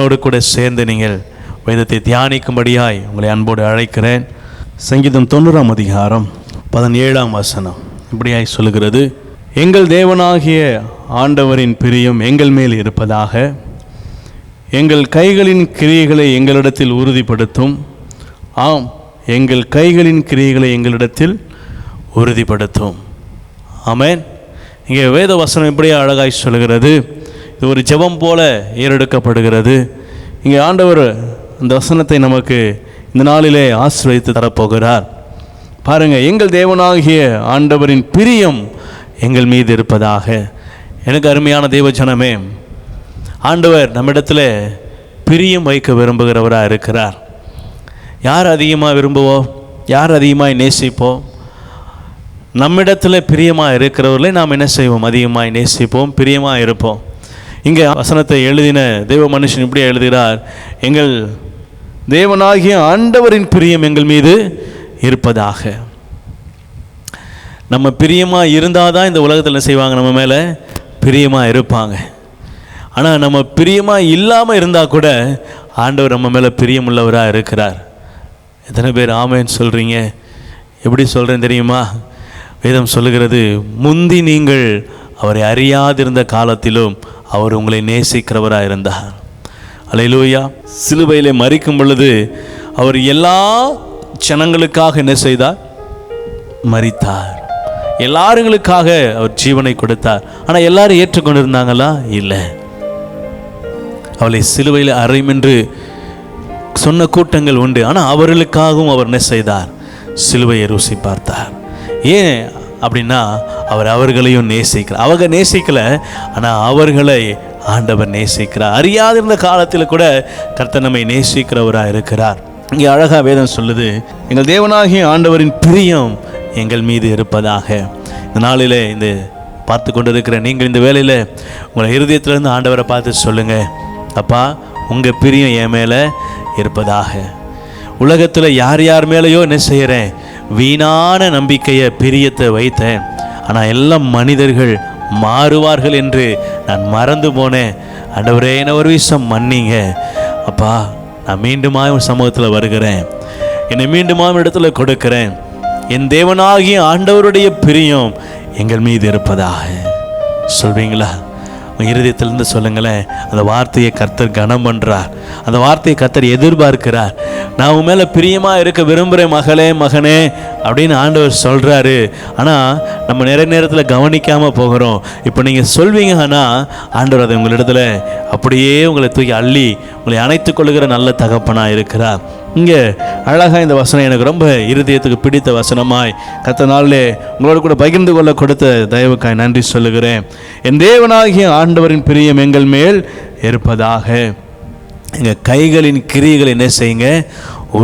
என்னோடு கூட சேர்ந்து நீங்கள் வேதத்தை தியானிக்கும்படியாய் உங்களை அன்போடு அழைக்கிறேன். சங்கீதம் 90ஆம் அதிகாரம் 17ஆம் வசனம் இப்படியாய் சொல்லுகிறது: எங்கள் தேவனாகிய ஆண்டவரின் பிரியம் எங்கள் மேல் இருப்பதாக, எங்கள் கைகளின் கிரியைகளை எங்களிடத்தில் உறுதிப்படுத்தும். ஆம், எங்கள் கைகளின் கிரியைகளை எங்களிடத்தில் உறுதிப்படுத்தும். ஆமென். இங்கே வேத வசனம் இப்படியே அழகாய் சொல்கிறது. இது ஒரு ஜெபம் போல ஏறெடுக்கப்படுகிறது. இங்கே ஆண்டவர் அந்த வசனத்தை நமக்கு இந்த நாளிலே ஆசீர்வதித்து தரப்போகிறார். பாருங்கள், எங்கள் தேவனாகிய ஆண்டவரின் பிரியம் எங்கள் மீது இருப்பதாக. எனக்கு அருமையான தேவஜனமே, ஆண்டவர் நம்மிடத்தில் பிரியம் வைக்க விரும்புகிறவராக இருக்கிறார். யார் அதிகமாக விரும்புவோம்? யார் அதிகமாக நேசிப்போம்? நம்மிடத்தில் பிரியமாக இருக்கிறவர்களை நாம் என்ன செய்வோம்? அதிகமாக நேசிப்போம், பிரியமாக இருப்போம். இங்கே வசனத்தை எழுதின தேவ மனுஷன் இப்படி எழுதுகிறார்: எங்கள் தேவனாகிய ஆண்டவரின் பிரியம் எங்கள் மீது இருப்பதாக. நம்ம பிரியமாக இருந்தால் தான் இந்த உலகத்தில் செய்வாங்க, நம்ம மேலே பிரியமாக இருப்பாங்க. ஆனால் நம்ம பிரியமாக இல்லாமல் இருந்தால் கூட ஆண்டவர் நம்ம மேலே பிரியமுள்ளவராக இருக்கிறார். எத்தனை பேர் ஆமேன்னு சொல்கிறீங்க? எப்படி சொல்கிறேன் தெரியுமா? வேதம் சொல்லுகிறது, முந்தி நீங்கள் அவரை அறியாதிருந்த காலத்திலும் அவர் உங்களை நேசிக்கிறவராக இருந்தார். அல்லேலூயா. சிலுவையிலே மரிக்கும் பொழுது அவர் எல்லா ஜனங்களுக்காக என்ன செய்தார்? மரித்தார். எல்லாருங்களுக்காக அவர் ஜீவனை கொடுத்தார். ஆனால் எல்லாரும் ஏற்றுக்கொண்டிருந்தாங்களா? இல்லை. அவளை சிலுவையில் அறையும் என்று சொன்ன கூட்டங்கள் உண்டு. ஆனால் அவர்களுக்காகவும் அவர் என்ன செய்தார்? சிலுவையை ருசி பார்த்தார். ஏன் அப்படின்னா அவர் அவர்களையும் நேசிக்கிறார். அவங்க நேசிக்கலை, ஆனால் அவர்களை ஆண்டவர் நேசிக்கிறார். அறியாதிருந்த காலத்தில் கூட கர்த்தர் நம்மை நேசிக்கிறவராக இருக்கிறார். இங்கே அழகாக வேதம் சொல்லுது, எங்கள் தேவனாகிய ஆண்டவரின் பிரியம் எங்கள் மீது இருப்பதாக. இந்த நாளில் இந்த பார்த்து கொண்டு இருக்கிற நீங்கள் இந்த வேளையில் உங்களை இருதயத்திலேருந்து ஆண்டவரை பார்த்து சொல்லுங்கள், அப்பா உங்கள் பிரியம் என் மேலே இருப்பதாக. உலகத்தில் யார் யார் மேலேயோ என்ன செய்கிறேன்? வீணான நம்பிக்கையை, பிரியத்தை வைத்தேன். ஆனால் எல்லாம் மனிதர்கள் மாறுவார்கள் என்று நான் மறந்து போனேன். ஆண்டவரே, என்னை ஒரு விஷயம் மன்னிங்க அப்பா. நான் மீண்டுமாக உன் சமூகத்தில் வருகிறேன். என்னை மீண்டுமாக இடத்துல கொடுக்கிறேன். என் தேவனாகிய ஆண்டவருடைய பிரியம் எங்கள் மீது இருப்பதாக. சொல்வீங்களா? இருதயத்திலிருந்து சொல்லுங்களேன். அந்த வார்த்தையை கர்த்தர் கனம் பண்ணுறார். அந்த வார்த்தையை கர்த்தர் எதிர்பார்க்கிறார். நான் உன் மேலே பிரியமாக இருக்க விரும்புகிறேன் மகளே, மகனே அப்படின்னு ஆண்டவர் சொல்கிறாரு. ஆனால் நம்ம நிறைய நேரத்தில் கவனிக்காமல் போகிறோம். இப்போ நீங்கள் சொல்வீங்க, ஆனால் ஆண்டவர் அதை உங்களிடத்துல அப்படியே உங்களை தூக்கி அள்ளி உங்களை அணைத்து கொள்ளுகிற நல்ல தகப்பனாக இருக்கிறார். இங்கே அழகாக இந்த வசனம் எனக்கு ரொம்ப இருதயத்துக்கு பிடித்த வசனமாய் கத்த நாளிலே உங்களோடு கூட பகிர்ந்து கொள்ள கொடுத்த தயவுக்காய் நன்றி சொல்லுகிறேன். என் தேவனாகிய ஆண்டவரின் பிரியம் எங்கள் மேல் இருப்பதாக. எங்கள் கைகளின் கிரியைகளை என்ன செய்யுங்க?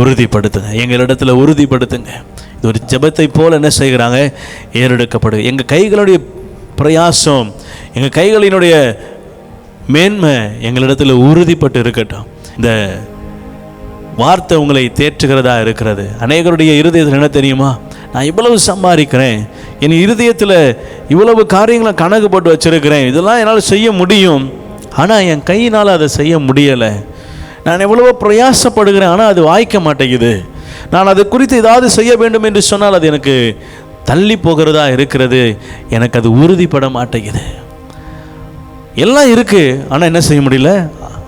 உறுதிப்படுத்துங்க. எங்களிடத்தில் உறுதிப்படுத்துங்க. இது ஒரு ஜெபத்தை போல் என்ன செய்கிறாங்க? ஏறெடுக்கப்படுது. எங்கள் கைகளுடைய பிரயாசம், எங்கள் கைகளினுடைய மேன்மை எங்களிடத்தில் உறுதிப்பட்டு இருக்கட்டும். இந்த வார்த்தை உங்களை தேற்றுகிறதா இருக்கிறது. அநேகருடைய இருதயத்தில் என்ன தெரியுமா? நான் இவ்வளவு சம்பாதிக்கிறேன், என் இருதயத்தில் இவ்வளவு காரியங்களை கணக்கு போட்டு வச்சுருக்கிறேன், இதெல்லாம் என்னால் செய்ய முடியும், ஆனால் என் கையினால் அதை செய்ய முடியலை. நான் எவ்வளவோ பிரயாசப்படுகிறேன், ஆனால் அது வாய்க்க மாட்டேங்குது. நான் அது குறித்து ஏதாவது செய்ய வேண்டும் என்று சொன்னால் அது எனக்கு தள்ளி போகிறதா இருக்கிறது. எனக்கு அது உறுதிப்பட மாட்டேங்குது. எல்லாம் இருக்குது, ஆனால் என்ன செய்ய முடியல?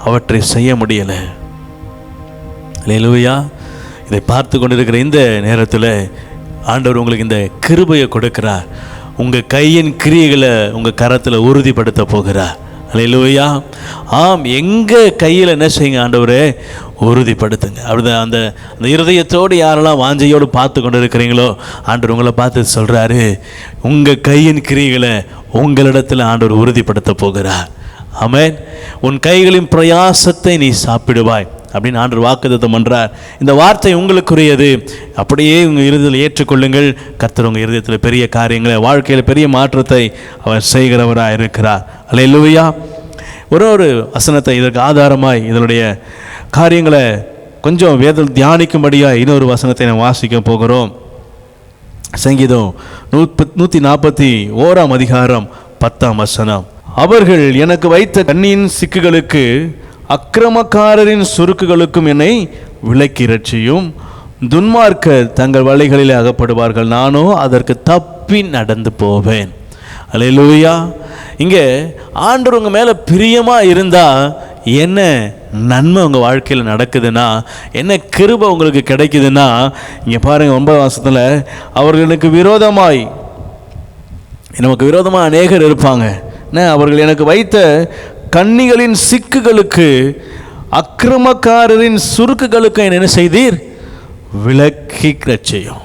அவற்றை செய்ய முடியலை. அல்லேலூயா. இதை பார்த்து கொண்டிருக்கிற இந்த நேரத்தில் ஆண்டவர் உங்களுக்கு இந்த கிருபையை கொடுக்கிறார். உங்கள் கையின் கிரியைகளை உங்கள் கரத்தில் உறுதிப்படுத்த போகிறார். அல்லேலூயா. ஆம், எங்கள் கையில் என்ன செய்யுங்க? ஆண்டவரே உறுதிப்படுத்துங்க. அப்படி அந்த இருதயத்தோடு யாரெல்லாம் வாஞ்சையோடு பார்த்து கொண்டு இருக்கிறீங்களோ ஆண்டவர் உங்களை பார்த்து சொல்கிறாரு, உங்கள் கையின் கிரியைகளை உங்களிடத்தில் ஆண்டவர் உறுதிப்படுத்த போகிறார். ஆமென். உன் கைகளின் பிரயாசத்தை நீ சாப்பிடுவாய் அப்படின்னு ஆண்டவர் வாக்குத்தத்தம் பண்றார். இந்த வார்த்தை உங்களுக்குரியது. அப்படியே உங்கள் இருதயத்தில் ஏற்றுக்கொள்ளுங்கள். கர்த்தர் உங்கள் இருதயத்தில் பெரிய காரியங்களை, வாழ்க்கையில் பெரிய மாற்றத்தை அவர் செய்கிறவராக இருக்கிறார். அல்லேலூயா. ஒரு வசனத்தை இதற்கு ஆதாரமாய் இதனுடைய காரியங்களை கொஞ்சம் வேதம் தியானிக்கும்படியாக இன்னொரு வசனத்தை நான் வாசிக்க போகிறோம். சங்கீதம் 141 அதிகாரம் 10 வசனம். அவர்கள் எனக்கு வைத்த கண்ணியின் சிக்குகளுக்கு அக்கிரமக்காரரின் சுருக்குகளுக்கும் என்னை விலக்கி இரட்சியும். துன்மார்க்கர் தங்கள் வழிகளிலே அகப்படுவார்கள், நானோ அதற்கு தப்பி நடந்து போவேன். அல்லேலூயா. இங்கே ஆண்டவர் உங்கள் மேலே பிரியமாக இருந்தால் என்ன நன்மை உங்கள் வாழ்க்கையில் நடக்குதுன்னா, என்ன கிருபை உங்களுக்கு கிடைக்குதுன்னா, இங்கே பாருங்கள் 9 வருஷத்தில் அவர்களுக்கு விரோதமாய், நமக்கு விரோதமாக அநேகர் இருப்பாங்க. அவர்கள் எனக்கு வைத்த கண்ணிகளின் சிக்குகளுக்கு அக்கிரமக்காரரின் சுருக்குகளுக்கு என்ன செய்தீர்? விலக்கி ரட்சியும்.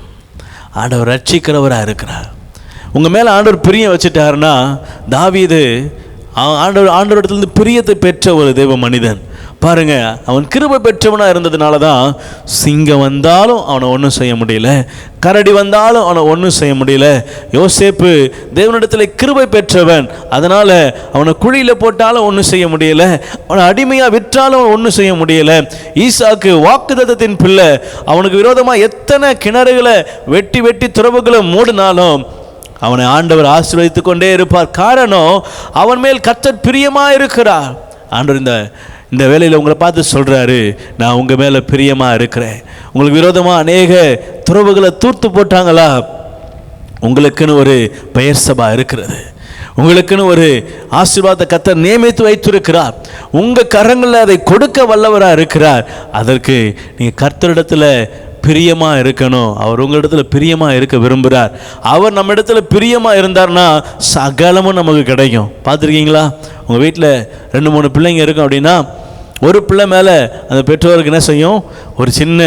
ஆண்டவர் ரட்சிக்கிறவராக இருக்கிறார். உங்கள் மேலே ஆண்டவர் பிரியம் வச்சுட்டாருன்னா, தாவீது ஆண்டவரிடத்துலேருந்து பிரியத்தை பெற்ற ஒரு தெய்வ மனிதன். பாருங்க, அவன் கிருபை பெற்றவனாக இருந்ததுனால தான் சிங்கம் வந்தாலும் அவனை ஒன்றும் செய்ய முடியல, கரடி வந்தாலும் அவனை ஒன்றும் செய்ய முடியல. யோசேப்பு தேவனிடத்தில் கிருபை பெற்றவன், அதனால் அவனை குழியில் போட்டாலும் ஒன்றும் செய்ய முடியல, அவனை அடிமையாக விற்றாலும் ஒன்றும் செய்ய முடியல. ஈசாக்கு வாக்குத்தத்தத்தின் பிள்ளை, அவனுக்கு விரோதமாக எத்தனை கிணறுகளை வெட்டி வெட்டி துறவுகளை மூடினாலும் அவனை ஆண்டவர் ஆசீர்வதித்து கொண்டே இருப்பார். காரணம், அவன் மேல் கர்த்தர் பிரியமாக இருக்கிறார். ஆண்டவர் இந்த வேளையில் உங்களை பார்த்து சொல்கிறாரு, நான் உங்கள் மேலே பிரியமாக இருக்கிறேன். உங்களுக்கு விரோதமாக அநேக துறவுகளை தூர்த்து போட்டாங்களா? உங்களுக்குன்னு ஒரு பெயர் சபா இருக்கிறது, உங்களுக்குன்னு ஒரு ஆசீர்வாதத்தை கர்த்தர் நியமித்து வைத்திருக்கிறார். உங்கள் கரங்களில் அதை கொடுக்க வல்லவராக இருக்கிறார். அதற்கு நீங்கள் கர்த்தரிடத்தில் பிரியமாக இருக்கணும். அவர் உங்களிடத்தில் பிரியமாக இருக்க விரும்புகிறார். அவர் நம்ம இடத்துல பிரியமாக இருந்தார்னா சகலமும் நமக்கு கிடைக்கும். பார்த்துருக்கீங்களா? உங்கள் வீட்டில் 2-3 பிள்ளைங்க இருக்கும் அப்படின்னா, ஒரு பிள்ளை மேலே அந்த பெற்றோருக்கு என்ன செய்யும்? ஒரு சின்ன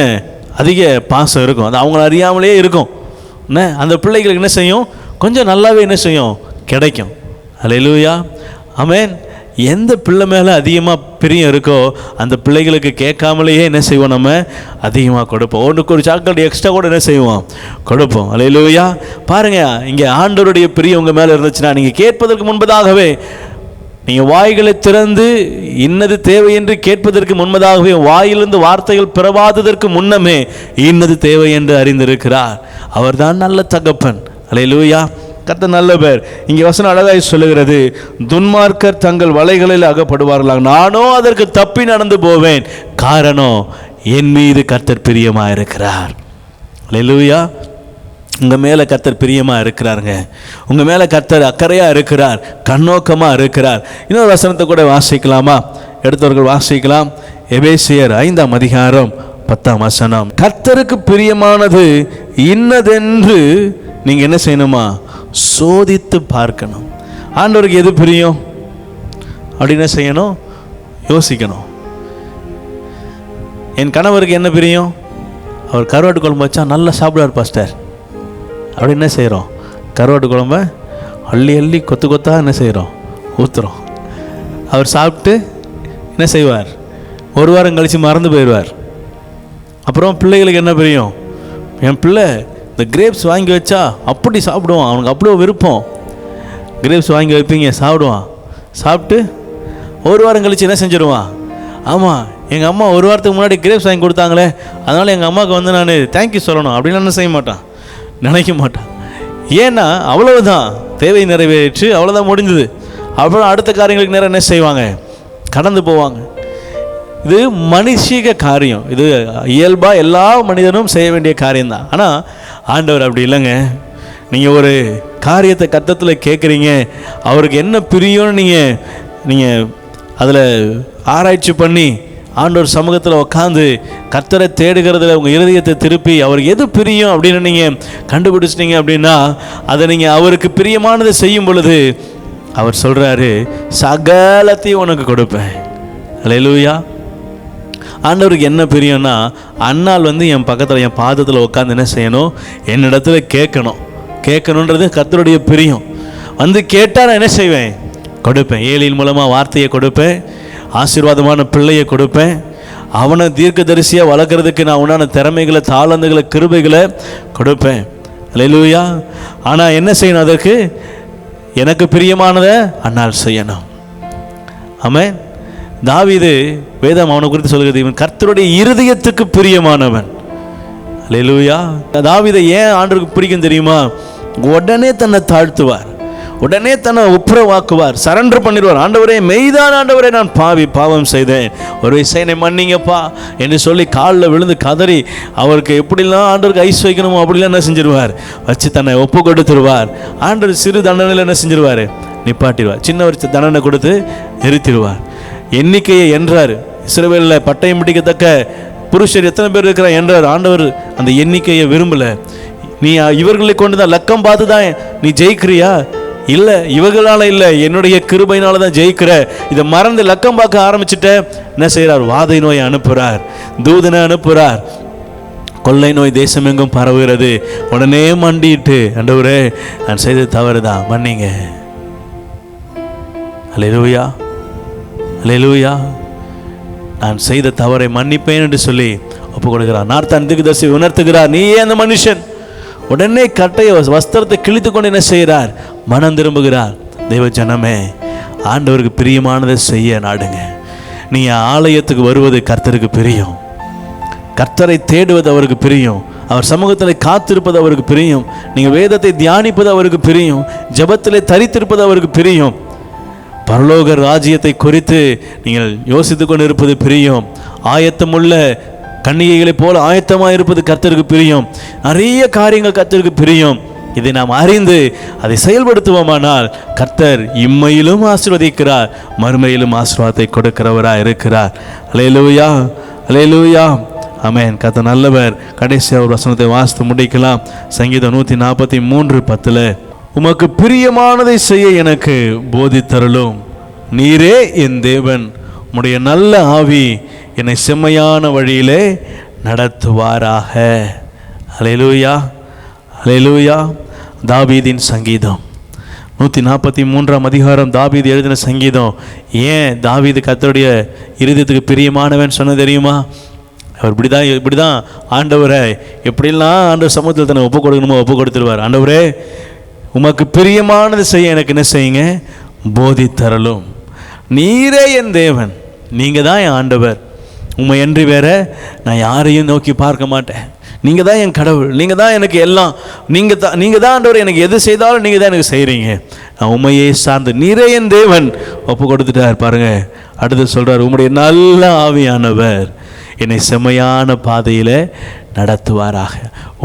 அதிக பாசம் இருக்கும். அது அவங்கள அறியாமலே இருக்கும். அந்த பிள்ளைகளுக்கு என்ன செய்யும்? கொஞ்சம் நல்லாவே என்ன செய்யும்? கிடைக்கும். அல்லேலூயா, ஆமென். எந்த பிள்ளை மேலே அதிகமாக பிரியம் இருக்கோ அந்த பிள்ளைகளுக்கு கேட்காமலேயே என்ன செய்வோம்? நம்ம அதிகமாக கொடுப்போம். ஒன்றுக்கு ஒரு சாக்லேட் எக்ஸ்ட்ரா கூட என்ன செய்வோம்? கொடுப்போம். அல்லேலூயா. பாருங்கள், இங்கே ஆண்டவருடைய பிரியம் உங்கள் மேலே இருந்துச்சுன்னா, நீங்கள் கேட்பதற்கு முன்பதாகவே, நீங்கள் வாய்களை திறந்து இன்னது தேவை என்று கேட்பதற்கு முன்பதாகவே, வாயிலிருந்து வார்த்தைகள் பிறவாததற்கு முன்னமே இன்னது தேவை என்று அறிந்திருக்கிறார். அவர் தான் நல்ல தகப்பன். அல்லேலூயா. கர்த்தர் நல்லவர். இங்கே வசனம் அழகாய் சொல்லுகிறது, துன்மார்க்கர் தங்கள் வலைகளில் அகப்படுவார்களாக, நானோ அதற்கு தப்பி நடந்து போவேன். காரணம், என் மீது கர்த்தர் பிரியமாக இருக்கிறார். அல்லேலூயா. உங்கள் மேலே கர்த்தர் பிரியமாக இருக்கிறாருங்க. உங்கள் மேலே கர்த்தர் அக்கறையாக இருக்கிறார், கண்ணோக்கமாக இருக்கிறார். இன்னொரு வசனத்தை கூட வாசிக்கலாமா? எடுத்தவர்கள் வாசிக்கலாம். எபேசியர் 5ஆம் அதிகாரம் 10ஆம் வசனம். கர்த்தருக்கு பிரியமானது இன்னதென்று நீங்கள் என்ன செய்யணுமா? சோதித்து பார்க்கணும். ஆண்டவருக்கு எது பிரியம் அப்படின்னு செய்யணும், யோசிக்கணும். என் கணவருக்கு என்ன பிரியம்? அவர் கருவாட்டு குழம்பு வச்சா நல்லா சாப்பிடுவார் பாஸ்டர். அப்படி என்ன செய்கிறோம்? கருவாட்டு குழம்ப அள்ளி அள்ளி கொத்து கொத்தாக என்ன செய்கிறோம்? ஊற்றுறோம். அவர் சாப்பிட்டு என்ன செய்வார்? ஒரு வாரம் கழித்து மறந்து போயிடுவார். அப்புறம் பிள்ளைகளுக்கு என்ன பிரியம்? என் பிள்ளை இந்த கிரேப்ஸ் வாங்கி வச்சா அப்படி சாப்பிடுவான், அவனுக்கு அவ்வளோ விருப்பம். கிரேப்ஸ் வாங்கி வைப்பீங்க, சாப்பிடுவான். சாப்பிட்டு ஒரு வாரம் கழித்து என்ன செஞ்சிடுவான்? ஆமாம், எங்கள் அம்மா ஒரு வாரத்துக்கு முன்னாடி கிரேப்ஸ் வாங்கி கொடுத்தாங்களே, அதனால் எங்கள் அம்மாவுக்கு வந்து நான் தேங்க்யூ சொல்லணும் அப்படின்னு என்ன செய்ய மாட்டான், நினைக்க மாட்டான். ஏன்னா அவ்வளவுதான், தேவை நிறைவேற்று, அவ்வளோதான், முடிஞ்சது. அப்புறம் அடுத்த காரியங்களுக்கு நேரம் என்ன செய்வாங்க? கடந்து போவாங்க. இது மனுஷிக காரியம், இது இயல்பாக எல்லா மனிதனும் செய்ய வேண்டிய காரியம்தான். ஆனால் ஆண்டவர் அப்படி இல்லைங்க. நீங்கள் ஒரு காரியத்தை கர்த்தத்தில் கேட்குறீங்க, அவருக்கு என்ன பிரியும்னு நீங்கள் அதில் ஆராய்ச்சி பண்ணி ஆண்டவர் சமூகத்தில் உட்காந்து கர்த்தரை தேடுகிறதுல உங்கள் இருதயத்தை திருப்பி அவருக்கு எது பிரியும் அப்படின்னு நீங்கள் கண்டுபிடிச்சிட்டீங்க அப்படின்னா, அதை நீங்கள் அவருக்கு பிரியமானதை செய்யும் பொழுது அவர் சொல்கிறாரு, சகலத்தையும் உனக்கு கொடுப்பேன். அல்லேலூயா. ஆண்டவருக்கு என்ன பிரியம்னா, அண்ணால் வந்து என் பக்கத்தில் என் பாதத்தில் உட்காந்து என்ன செய்யணும்? என்னிடத்துல கேட்கணுன்றது கர்த்தருடைய பிரியம். வந்து கேட்டால் நான் என்ன செய்வேன்? கொடுப்பேன். ஏலியின் மூலமாக வார்த்தையை கொடுப்பேன், ஆசீர்வாதமான பிள்ளையை கொடுப்பேன், அவனை தீர்க்கதரிசியாக வளர்க்குறதுக்கு நான் உண்டான திறமைகளை, தாளந்துகளை, கிருபைகளை கொடுப்பேன். அல்லேலூயா. ஆனால் என்ன செய்யணும்? அதற்கு எனக்கு பிரியமானதை அண்ணால் செய்யணும். ஆமென். தாவீது வேதம் அவனை குறித்து சொல்கிறது, இவன் கர்த்தருடைய இருதயத்துக்கு பிரியமானவன். அல்லேலூயா. தாவீதை ஏன் ஆண்டவருக்கு பிடிக்கும் தெரியுமா? உடனே தன்னை தாழ்த்துவார், உடனே தன்னை ஒப்புரவாக்குவார், சரண்டர் பண்ணிடுவார். ஆண்டவரே, மெய்தான் ஆண்டவரே, நான் பாவம் செய்தேன், ஒரு விஷயம் என்னை மன்னிங்கப்பா என்று சொல்லி காலில் விழுந்து கதறி அவருக்கு எப்படிலாம் ஆண்டவருக்கு ஐஸ் வைக்கணுமோ அப்படிலாம் என்ன செஞ்சிருவார், வச்சு தன்னை ஒப்பு கொடுத்துருவார். ஆண்டவர் சிறு தண்டனையில் என்ன செஞ்சிருவார், நிப்பாட்டிடுவார். சின்ன ஒரு தண்டனை கொடுத்து நிறுத்திடுவார். எண்ணிக்கையை என்றார். இஸ்ரவேலில் பட்டயம் பிடிக்கத்தக்க புருஷர் எத்தனை பேர் இருக்கிறார் என்றார். ஆண்டவர் அந்த எண்ணிக்கையை விரும்பலை. நீ இவர்களை கொண்டு தான் லக்கம் பார்த்து தான் நீ ஜெயிக்கிறியா? இல்லை, இவர்களால் இல்லை, என்னுடைய கிருபையினால தான் ஜெயிக்கிற. இதை மறந்து லக்கம் பார்க்க ஆரம்பிச்சுட்ட என்ன செய்கிறார், வாதை நோயை அனுப்புகிறார், தூதனை அனுப்புகிறார். கொள்ளை நோய் தேசம் எங்கும் பரவுகிறது. உடனே மண்டிட்டு, ஆண்டவரே நான் செய்தது தவறுதான், மன்னிங்க. அல்லேலூயா, அல்லேலூயா. நான் செய்த தவறை மன்னிப்பேன் என்று சொல்லி ஒப்பு கொடுக்கிறார். நார்த்தான் தீர்க்கதரிசி உணர்த்துகிறார், நீயே அந்த மனுஷன். உடனே கட்டைய வஸ்திரத்தை கிழித்து கொண்டு என்ன செய்கிறார், மனம் திரும்புகிறார். தெய்வ ஜனமே, ஆண்டவருக்கு பிரியமானதை செய்ய நாடுங்க. நீங்கள் ஆலயத்துக்கு வருவது கர்த்தருக்கு பிரியம், கர்த்தரை தேடுவது அவருக்கு பிரியம், அவர் சமூகத்தில் காத்திருப்பது அவருக்கு பிரியம், நீங்கள் வேதத்தை தியானிப்பது அவருக்கு பிரியம், ஜெபத்திலே தரித்திருப்பது அவருக்கு பிரியம், பரலோக ராஜ்யத்தை குறித்து நீங்கள் யோசித்து கொண்டு இருப்பது பிரியம், ஆயத்தமுள்ள கன்னிகைகளைப் போல ஆயத்தமாக இருப்பது கர்த்தருக்கு பிரியம், நிறைய காரியங்கள் கர்த்தருக்கு பிரியம். இதை நாம் அறிந்து அதை செயல்படுத்துவோமானால் கர்த்தர் இம்மையிலும் ஆசீர்வதிக்கிறார், மறுமையிலும் ஆசீர்வாதத்தை கொடுக்கிறவராக இருக்கிறார். அல்லேலூயா, அல்லேலூயா, ஆமென். கர்த்தர் நல்லவர். கடைசியாக ஒரு வசனத்தை வாசித்து முடிக்கலாம். சங்கீதம் 143:10, உமக்கு பிரியமானதை செய்ய எனக்கு போதித்தருளும், நீரே என் தேவன், உம்முடைய நல்ல ஆவி என்னை செம்மையான வழியிலே நடத்துவாராக. அல்லேலூயா, அல்லேலூயா. தாவீதின் சங்கீதம் 143ஆம் அதிகாரம், தாவீது எழுதின சங்கீதம். ஏன் தாவீது கர்த்தருடைய இருதயத்துக்கு பிரியமானவன் சொன்ன தெரியுமா? அவர் இப்படிதான் ஆண்டவரை எப்படிலாம் ஆண்டவர் சமூகத்தில் தன்னை ஒப்பு கொடுக்கணுமோ ஒப்பு கொடுத்துருவார். ஆண்டவரே, உமக்கு பிரியமானது செய்ய எனக்கு என்ன செய்யுங்க, போதித்தரலும், நீரே என் தேவன், நீங்கள் தான் என் ஆண்டவர், உண்மை என்று வேற நான் யாரையும் நோக்கி பார்க்க மாட்டேன், நீங்கள் தான் என் கடவுள், நீங்கள் தான் எனக்கு எல்லாம், நீங்கள் தான் ஆண்டவர், எனக்கு எது செய்தாலும் நீங்கள் தான் எனக்கு செய்கிறீங்க, நான் உண்மையே சார்ந்து, நீரே என் தேவன் ஒப்பு கொடுத்துட்டார். பாருங்க, அடுத்து சொல்கிறார், உம்முடைய நல்ல ஆவியானவர் என்னை செம்மையான பாதையில் நடத்துவாராக.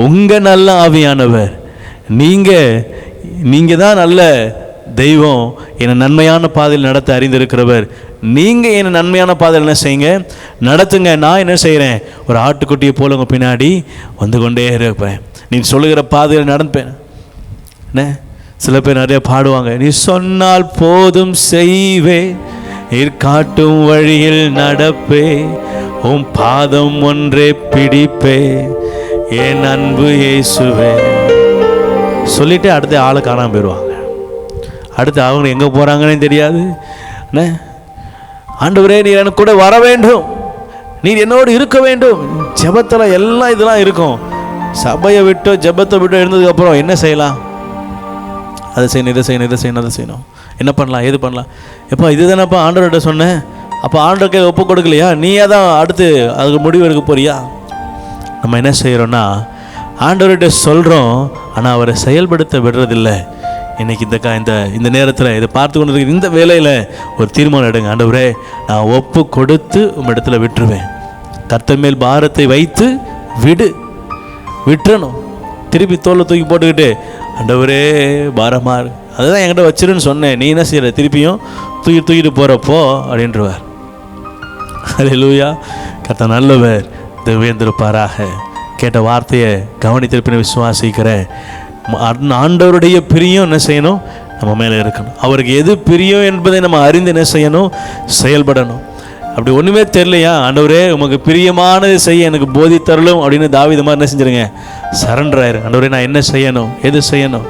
உங்கள் நல்ல ஆவியானவர், நீங்கள் தான் நல்ல தெய்வம், என்னை நன்மையான பாதையில் நடத்த அறிந்திருக்கிறவர், நீங்கள் என்னை நன்மையான பாதையில் என்ன செய்யுங்க, நடத்துங்க. நான் என்ன செய்கிறேன், ஒரு ஆட்டுக்குட்டியை போல உங்கள் பின்னாடி வந்து கொண்டே இருப்பேன், நீ சொல்லுகிற பாதையில் நடப்பேன். என்ன சில பேர் நிறைய பாடுவாங்க, நீ சொன்னால் போதும் செய்வே, நீர் காட்டும் வழியில் நடப்பே, உன் பாதம் ஒன்றே பிடிப்பே, என் அன்பு இயேசுவே சொல்லிட்டு அடுத்த ஆளை காணாமல் போயிடுவாங்க. அடுத்து அவங்க எங்கே போகிறாங்கன்னு தெரியாது. என்ன ஆண்டவரே, நீர் எனக்கு கூட வர வேண்டும், நீர் என்னோடு இருக்க வேண்டும். ஜெபத்தில் எல்லாம் இதெல்லாம் இருக்கும். சபையை விட்டோ ஜெபத்தை விட்டோ இருந்ததுக்கப்புறம் என்ன செய்யலாம், அதை செய்யணும், இதை செய்யணும், இதை செய்யணும், அதை செய்யணும், என்ன பண்ணலாம், எது பண்ணலாம். எப்போ இதுதானப்பா ஆண்டவர்கிட்ட சொன்னேன், அப்போ ஆண்டவர்க்கே ஒப்பு கொடுக்கலையா, நீயே தான் அடுத்து அதுக்கு முடிவு எடுக்க போறியா? நம்ம என்ன செய்கிறோன்னா, ஆண்டவர்கிட்ட சொல்கிறோம், ஆனால் அவரை செயல்படுத்த விடுறதில்லை. இன்றைக்கி இந்த நேரத்தில் இதை பார்த்து கொண்டு இருக்கிற இந்த வேலையில் ஒரு தீர்மானம் எடுங்க. ஆண்டவரே, நான் ஒப்பு கொடுத்து உம்மிடத்துல விட்டுருவேன். கர்த்தர் மேல் பாரத்தை வைத்து விட்டுறணும். திருப்பி தோலை தூக்கி போட்டுக்கிட்டு ஆண்டவரே பாரமாறு, அதுதான் என்கிட்ட வச்சிருன்னு சொன்னேன், நீ என்ன செய்கிற, திருப்பியும் தூக்கிட்டு போகிறப்போ அப்படின்றவார். அல்லேலூயா. கர்த்தர் நல்லவர், தேவேந்திருப்பாராக. கேட்ட வார்த்தையை கவனித்திருப்பின விசுவாசிக்கிறேன். ஆண்டவருடைய பிரியம் என்ன செய்யணும், நம்ம மேலே இருக்கணும். அவருக்கு எது பிரியம் என்பதை நம்ம அறிந்து என்ன செய்யணும், செயல்படணும். அப்படி ஒன்றுமே தெரியலையா, ஆண்டவரே உமக்கு பிரியமானது செய்ய எனக்கு போதித்தரலும் அப்படின்னு தாவீது மாதிரி என்ன செஞ்சிருங்க, சரண்டர் ஆயிரு. ஆண்டவரே, நான் என்ன செய்யணும், எது செய்யணும்.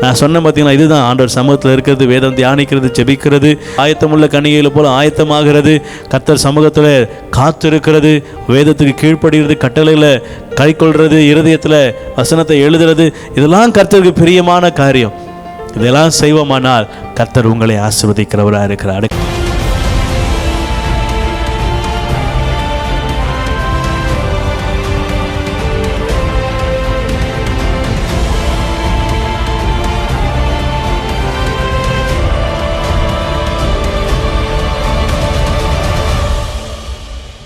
நான் சொன்ன பார்த்தீங்களா, இதுதான் ஆண்டவர் சமூகத்தில் இருக்கிறது, வேதம் தியானிக்கிறது, ஜெபிக்கிறது, ஆயத்தமுள்ள கன்னிகைகளை போல ஆயத்தமாகிறது, கர்த்தர் சமூகத்தில் காத்திருக்கிறது, வேதத்துக்கு கீழ்ப்படுகிறது, கட்டளைகளை கைக்கொள்கிறது, இருதயத்தில் வசனத்தை எழுதுறது, இதெல்லாம் கர்த்தருக்கு பிரியமான காரியம். இதெல்லாம் செய்வோமானால் கர்த்தர் உங்களை ஆசீர்வதிக்கிறவராக இருக்கிறார்.